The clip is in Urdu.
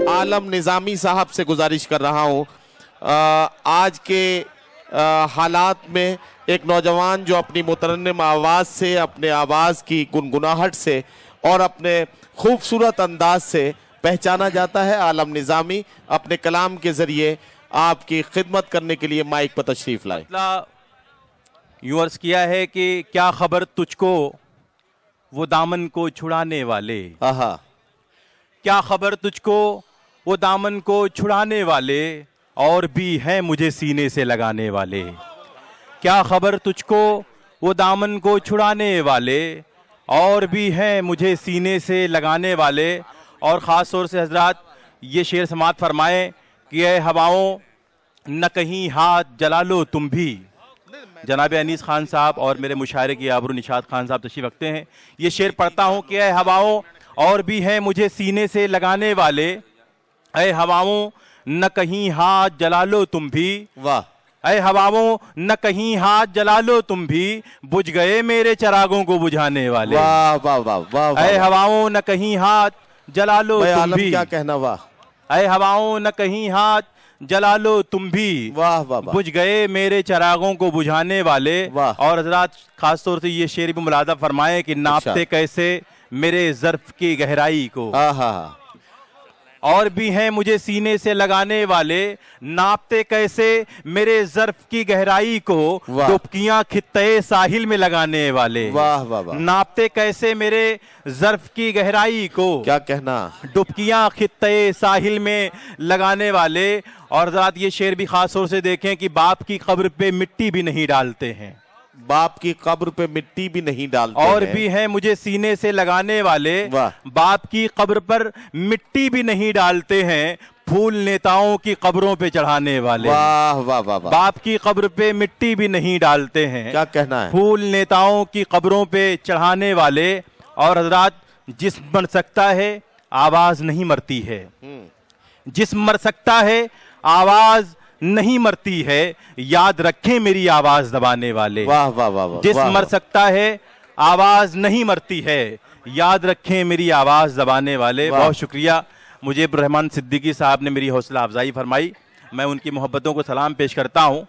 عالم نظامی صاحب سے گزارش کر رہا ہوں، آج کے حالات میں ایک نوجوان جو اپنی مترنم آواز سے، اپنے آواز کی گنگناہٹ سے اور اپنے خوبصورت انداز سے پہچانا جاتا ہے، عالم نظامی اپنے کلام کے ذریعے آپ کی خدمت کرنے کے لیے مائک پر تشریف لائے۔ یوں عرض کیا ہے کہ کیا خبر تجھ کو وہ دامن کو چھڑانے والے، کیا خبر تجھ کو وہ دامن کو چھڑانے والے، اور بھی ہیں مجھے سینے سے لگانے والے۔ کیا خبر تجھ کو وہ دامن کو چھڑانے والے، اور بھی ہیں مجھے سینے سے لگانے والے۔ اور خاص طور سے حضرات یہ شعر سماعت فرمائیں کہ اے ہواؤں نہ کہیں ہاتھ جلا لو تم بھی۔ جناب انیس خان صاحب اور میرے مشاعرے کی آبرو نشاد خان صاحب تشریف رکھتے ہیں۔ یہ شعر پڑھتا ہوں کہ اے ہواؤں اور بھی ہیں مجھے سینے سے لگانے والے، اے ہواؤں نہ کہیں ہاتھ جلا لو تم بھی، واہ، اے ہواؤں نہ کہیں ہاتھ جلا لو تم بھی، بجھ گئے میرے چراغوں کو بجھانے والے۔ واہ واہ واہ واہ، اے ہواؤں نہ کہیں ہاتھ جلا لو تم بھی، کیا کہنا، واہ، اے ہواؤں نہ کہیں ہاتھ جلا لو تم بھی، واہ واہ واہ، بجھ گئے میرے چراغوں کو بجھانے والے۔ واہ۔ اور حضرات خاص طور سے یہ شعر بھی ملاحظہ فرمائے کہ ناپتے کیسے میرے ظرف کی گہرائی کو، اور بھی ہیں مجھے سینے سے لگانے والے، ناپتے کیسے میرے ظرف کی گہرائی کو، ڈبکیاں خطے ساحل میں لگانے والے۔ واہ واہ واہ، ناپتے کیسے میرے ظرف کی گہرائی کو، کیا کہنا، ڈبکیاں خطے ساحل میں لگانے والے۔ اور حضرات یہ شعر بھی خاص طور سے دیکھیں کہ باپ کی قبر پہ مٹی بھی نہیں ڈالتے ہیں، باپ کی قبر پہ مٹی بھی نہیں ڈالتے ہیں، اور بھی ہیں مجھے سینے سے لگانے والے، باپ کی قبر پر مٹی بھی نہیں ڈالتے ہیں، پھول نیتاؤں کی قبروں پہ چڑھانے والے۔ واہ واہ واہ، باپ کی قبر پہ مٹی بھی نہیں ڈالتے ہیں، کیا کہنا ہے، پھول نیتاؤں کی قبروں پہ چڑھانے والے۔ اور حضرات جسم مر سکتا ہے آواز نہیں مرتی ہے، جسم مر سکتا ہے آواز نہیں مرتی ہے، یاد رکھیں میری آواز دبانے والے۔ واہ واہ واہ، جسم مر سکتا ہے آواز نہیں مرتی ہے، یاد رکھیں میری آواز دبانے والے۔ بہت شکریہ، مجھے عبدالرحمن صدیقی صاحب نے میری حوصلہ افزائی فرمائی، میں ان کی محبتوں کو سلام پیش کرتا ہوں۔